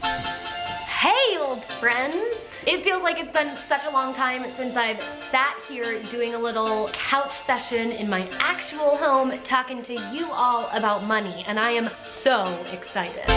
Hey, old friends! It feels like it's been such a long time since I've sat here doing a little couch session in my actual home talking to you all about money, and I am so excited.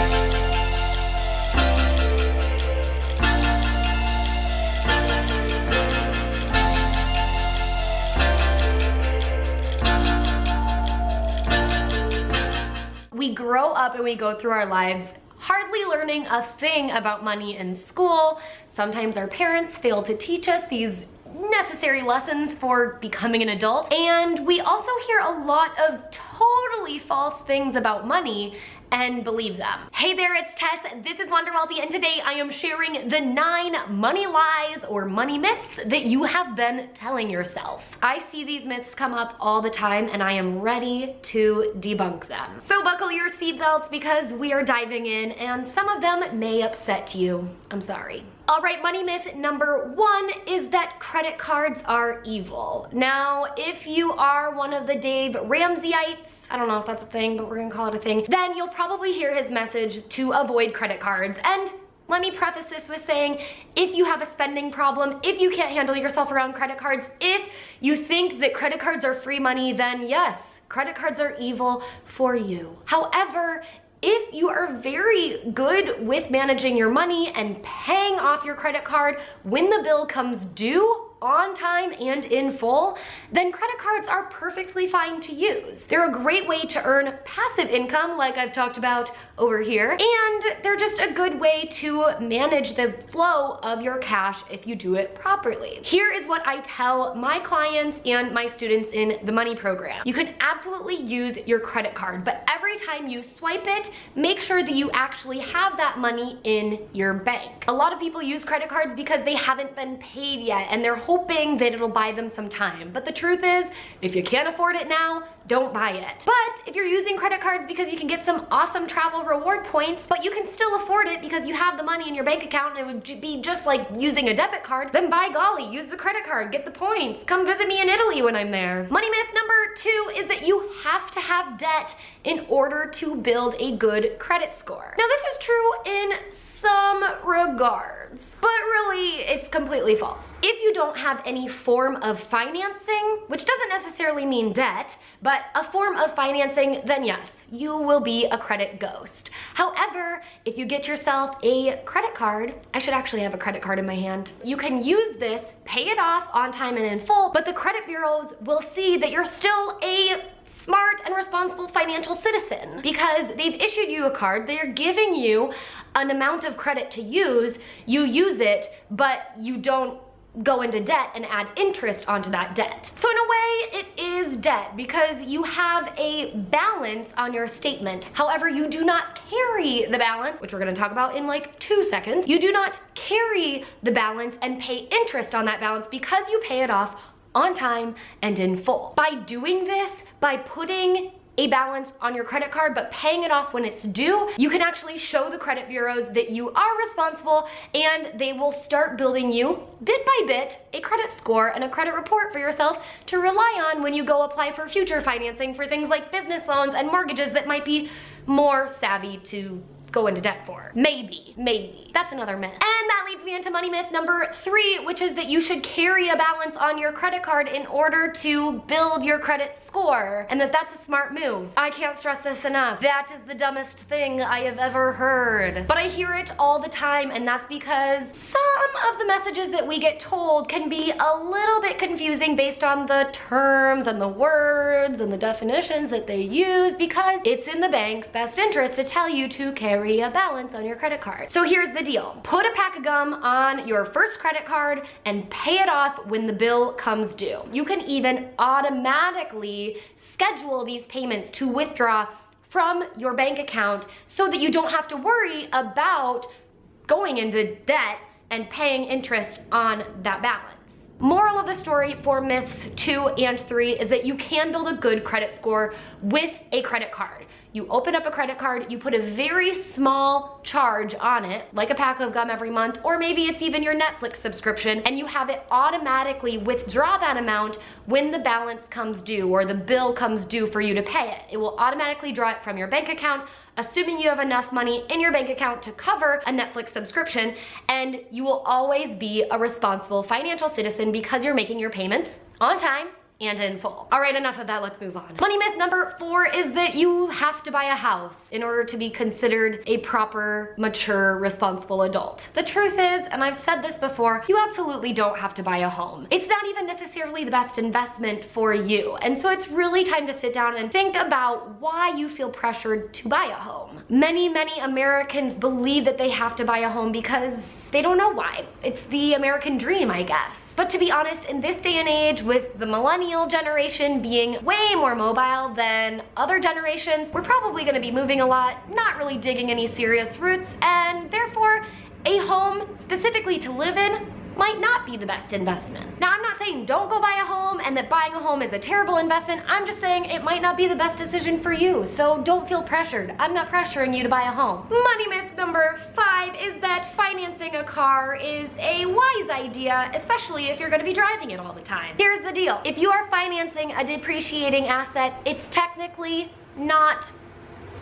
We grow up and we go through our lives hardly learning a thing about money in school. Sometimes our parents fail to teach us these necessary lessons for becoming an adult. And we also hear a lot of totally false things about money and believe them. Hey there, it's Tess. This is Wonder Wealthy, and today I am sharing the 9 money lies or money myths that you have been telling yourself. I see these myths come up all the time and I am ready to debunk them. So buckle your seatbelts because we are diving in and some of them may upset you. I'm sorry. All right, money myth number 1 is that credit cards are evil. Now, if you are one of the Dave Ramseyites, I don't know if that's a thing, but we're gonna call it a thing, then you'll probably hear his message to avoid credit cards. And let me preface this with saying, if you have a spending problem, if you can't handle yourself around credit cards, if you think that credit cards are free money, then yes, credit cards are evil for you. However, if you are very good with managing your money and paying off your credit card when the bill comes due, on time and in full, then credit cards are perfectly fine to use. They're a great way to earn passive income, like I've talked about over here, and they're just a good way to manage the flow of your cash if you do it properly. Here is what I tell my clients and my students in the money program. You can absolutely use your credit card, but every time you swipe it, make sure that you actually have that money in your bank. A lot of people use credit cards because they haven't been paid yet and they're hoping that it'll buy them some time. But the truth is, if you can't afford it now, don't buy it. But if you're using credit cards because you can get some awesome travel reward points, but you can still afford it because you have the money in your bank account and it would be just like using a debit card, then by golly, use the credit card, get the points. Come visit me in Italy when I'm there. Money myth number 2 is that you have to have debt in order to build a good credit score. Now this is true in some regards, but really it's completely false. If you don't have any form of financing, which doesn't necessarily mean debt, but a form of financing, then yes, you will be a credit ghost. However, if you get yourself a credit card, I should actually have a credit card in my hand, you can use this, pay it off on time and in full, but the credit bureaus will see that you're still a smart and responsible financial citizen because they've issued you a card, they're giving you an amount of credit to use, you use it, but you don't go into debt and add interest onto that debt. So in a way, it is debt because you have a balance on your statement. However, you do not carry the balance, which we're gonna talk about in like 2 seconds. You do not carry the balance and pay interest on that balance because you pay it off on time and in full. By doing this, by putting a balance on your credit card but paying it off when it's due, you can actually show the credit bureaus that you are responsible and they will start building you bit by bit a credit score and a credit report for yourself to rely on when you go apply for future financing for things like business loans and mortgages that might be more savvy to go into debt for. Maybe. That's another myth. And that leads me into money myth number 3, which is that you should carry a balance on your credit card in order to build your credit score, and that's a smart move. I can't stress this enough. That is the dumbest thing I have ever heard. But I hear it all the time, and that's because some of the messages that we get told can be a little bit confusing based on the terms and the words and the definitions that they use because it's in the bank's best interest to tell you to carry a balance on your credit card. So here's the deal. Put a pack of gum on your first credit card and pay it off when the bill comes due. You can even automatically schedule these payments to withdraw from your bank account so that you don't have to worry about going into debt and paying interest on that balance. Moral of the story for myths 2 and 3 is that you can build a good credit score with a credit card. You open up a credit card, you put a very small charge on it, like a pack of gum every month, or maybe it's even your Netflix subscription, and you have it automatically withdraw that amount when the balance comes due or the bill comes due for you to pay it. It will automatically draw it from your bank account assuming you have enough money in your bank account to cover a Netflix subscription, and you will always be a responsible financial citizen because you're making your payments on time and in full. All right, enough of that, let's move on. Money myth number 4 is that you have to buy a house in order to be considered a proper, mature, responsible adult. The truth is, and I've said this before, you absolutely don't have to buy a home. It's not even necessarily the best investment for you. And so it's really time to sit down and think about why you feel pressured to buy a home. Many Americans believe that they have to buy a home because they don't know why. It's the American dream, I guess. But to be honest, in this day and age, with the millennial generation being way more mobile than other generations, we're probably gonna be moving a lot, not really digging any serious roots, and therefore, a home specifically to live in might not be the best investment. Now, I'm not saying don't go buy a home and that buying a home is a terrible investment. I'm just saying it might not be the best decision for you, so don't feel pressured. I'm not pressuring you to buy a home. Money myth number 5 is that financing a car is a wise idea, especially if you're gonna be driving it all the time. Here's the deal. If you are financing a depreciating asset, it's technically not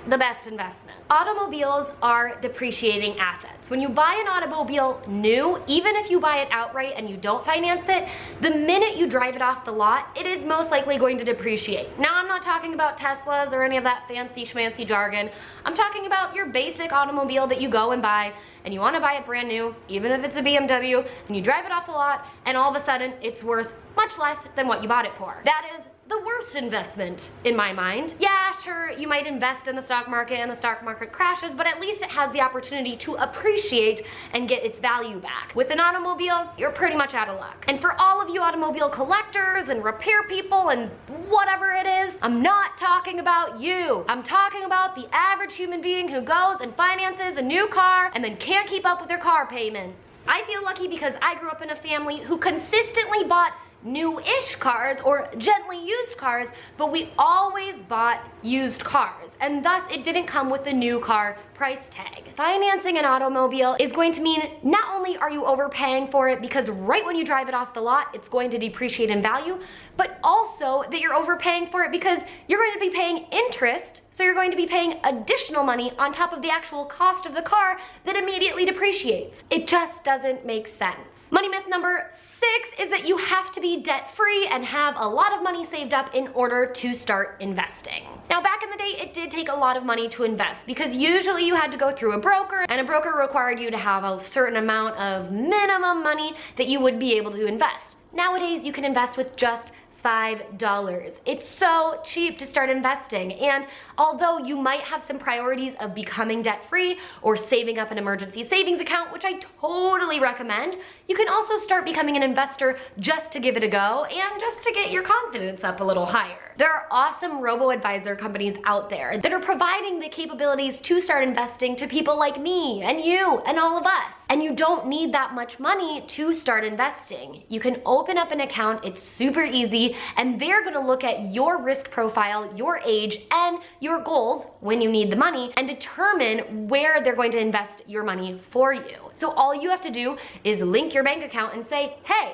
the best investment. Automobiles are depreciating assets. When you buy an automobile new, even if you buy it outright and you don't finance it, the minute you drive it off the lot, it is most likely going to depreciate. Now, I'm not talking about Teslas or any of that fancy schmancy jargon. I'm talking about your basic automobile that you go and buy, and you want to buy it brand new, even if it's a BMW, and you drive it off the lot, and all of a sudden it's worth much less than what you bought it for. That is the worst investment in my mind. Yeah, sure, you might invest in the stock market and the stock market crashes, but at least it has the opportunity to appreciate and get its value back. With an automobile, you're pretty much out of luck. And for all of you automobile collectors and repair people and whatever it is, I'm not talking about you. I'm talking about the average human being who goes and finances a new car and then can't keep up with their car payments. I feel lucky because I grew up in a family who consistently bought new-ish cars or gently used cars, but we always bought used cars, and thus it didn't come with the new car price tag. Financing an automobile is going to mean not only are you overpaying for it because right when you drive it off the lot, it's going to depreciate in value, but also that you're overpaying for it because you're going to be paying interest, so you're going to be paying additional money on top of the actual cost of the car that immediately depreciates. It just doesn't make sense. Money myth number 6 is that you have to be debt-free and have a lot of money saved up in order to start investing. Now, back in the day, it did take a lot of money to invest because usually you had to go through a broker, and a broker required you to have a certain amount of minimum money that you would be able to invest. Nowadays, you can invest with just $5. It's so cheap to start investing, and although you might have some priorities of becoming debt-free or saving up an emergency savings account, which I totally recommend, you can also start becoming an investor just to give it a go and just to get your confidence up a little higher. There are awesome robo-advisor companies out there that are providing the capabilities to start investing to people like me and you and all of us. And you don't need that much money to start investing. You can open up an account, it's super easy, and they're gonna look at your risk profile, your age, and your goals when you need the money and determine where they're going to invest your money for you. So all you have to do is link your bank account and say, hey,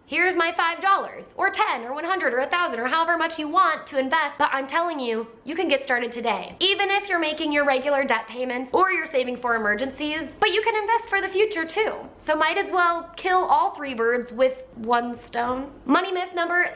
here's my $5 or 10 or 100 or 1,000 or however much you want to invest, but I'm telling you, you can get started today. Even if you're making your regular debt payments or you're saving for emergencies, but you can invest for the future too. So might as well kill all 3 birds with 1 stone. Money myth number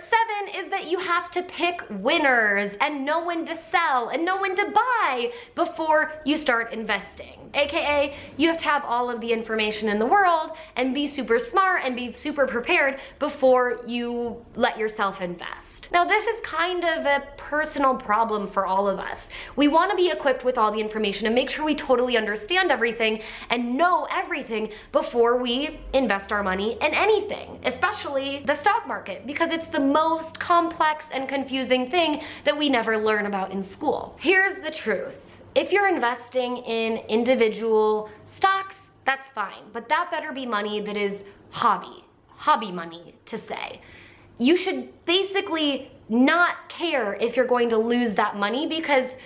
7 is that you have to pick winners and know when to sell and know when to buy before you start investing. AKA, you have to have all of the information in the world and be super smart and be super prepared before you let yourself invest. Now, this is kind of a personal problem for all of us. We want to be equipped with all the information and make sure we totally understand everything and know everything before we invest our money in anything, especially the stock market, because it's the most complex and confusing thing that we never learn about in school. Here's the truth. If you're investing in individual stocks, that's fine, but that better be money that is hobby money, to say. You should basically not care if you're going to lose that money because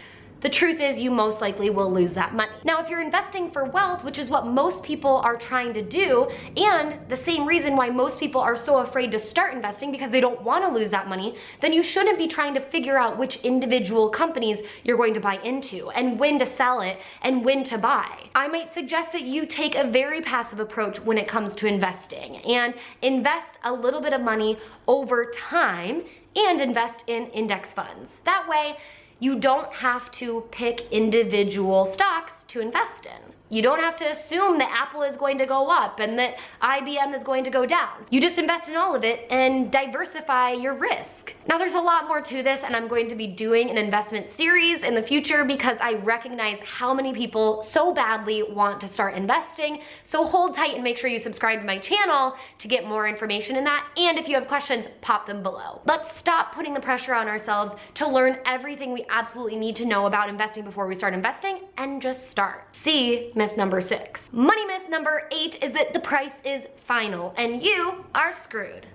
the truth is you most likely will lose that money. Now, if you're investing for wealth, which is what most people are trying to do, and the same reason why most people are so afraid to start investing because they don't want to lose that money, then you shouldn't be trying to figure out which individual companies you're going to buy into and when to sell it and when to buy. I might suggest that you take a very passive approach when it comes to investing and invest a little bit of money over time and invest in index funds. That way, you don't have to pick individual stocks to invest in. You don't have to assume that Apple is going to go up and that IBM is going to go down. You just invest in all of it and diversify your risk. Now, there's a lot more to this, and I'm going to be doing an investment series in the future because I recognize how many people so badly want to start investing. So hold tight and make sure you subscribe to my channel to get more information in that. And if you have questions, pop them below. Let's stop putting the pressure on ourselves to learn everything we absolutely need to know about investing before we start investing and just start. See myth number 6. Money myth number 8 is that the price is final and you are screwed.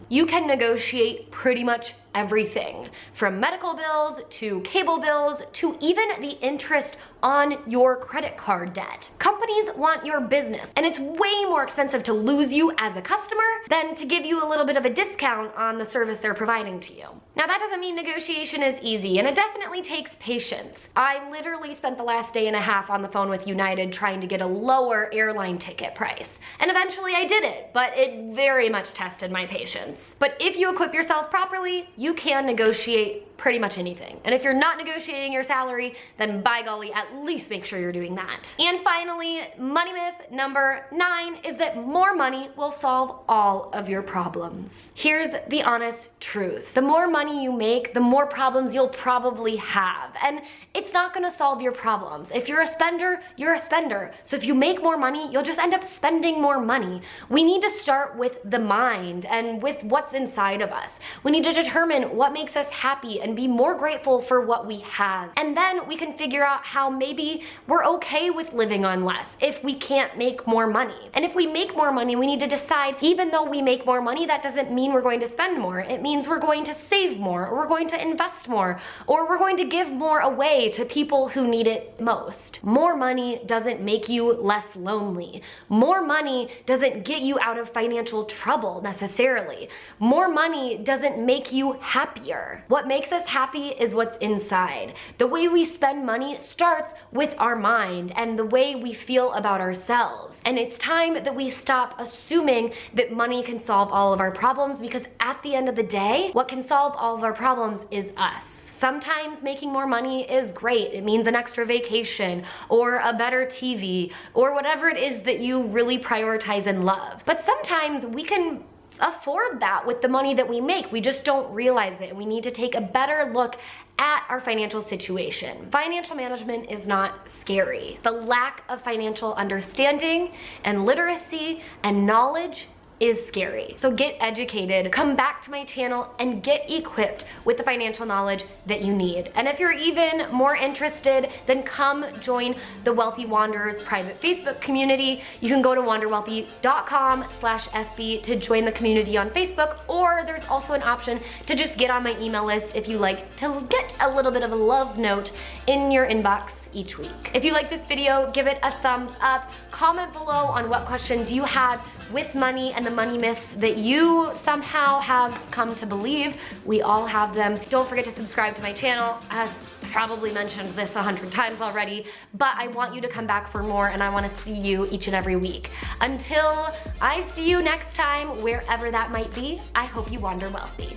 You can negotiate pretty much everything, from medical bills to cable bills to even the interest on your credit card debt. Companies want your business, and it's way more expensive to lose you as a customer than to give you a little bit of a discount on the service they're providing to you. Now, that doesn't mean negotiation is easy, and it definitely takes patience. I literally spent the last day and a half on the phone with United trying to get a lower airline ticket price, and eventually I did it, but it very much tested my patience. But if you equip yourself properly, you can negotiate pretty much anything. And if you're not negotiating your salary, then by golly, at least make sure you're doing that. And finally, money myth number 9 is that more money will solve all of your problems. Here's the honest truth. The more money you make, the more problems you'll probably have. And it's not gonna solve your problems. If you're a spender, you're a spender. So if you make more money, you'll just end up spending more money. We need to start with the mind and with what's inside of us. We need to determine what makes us happy and be more grateful for what we have. And then we can figure out how maybe we're okay with living on less if we can't make more money. And if we make more money, we need to decide, even though we make more money, that doesn't mean we're going to spend more. It means we're going to save more, or we're going to invest more, or we're going to give more away to people who need it most. More money doesn't make you less lonely. More money doesn't get you out of financial trouble necessarily. More money doesn't make you happier. What makes us happy is what's inside. The way we spend money starts with our mind and the way we feel about ourselves. And it's time that we stop assuming that money can solve all of our problems, because at the end of the day, what can solve all of our problems is us. Sometimes making more money is great. It means an extra vacation or a better TV or whatever it is that you really prioritize and love. But sometimes we can afford that with the money that we make. We just don't realize it. We need to take a better look at our financial situation. Financial management is not scary. The lack of financial understanding and literacy and knowledge is scary. So get educated, come back to my channel, and get equipped with the financial knowledge that you need. And if you're even more interested, then come join the Wealthy Wanderers private Facebook community. You can go to wanderwealthy.com/FB to join the community on Facebook, or there's also an option to just get on my email list if you like to get a little bit of a love note in your inbox each week. If you like this video, give it a thumbs up. Comment below on what questions you had with money and the money myths that you somehow have come to believe. We all have them. Don't forget to subscribe to my channel. I've probably mentioned this 100 times already, but I want you to come back for more, and I want to see you each and every week. Until I see you next time, wherever that might be, I hope you wander wealthy.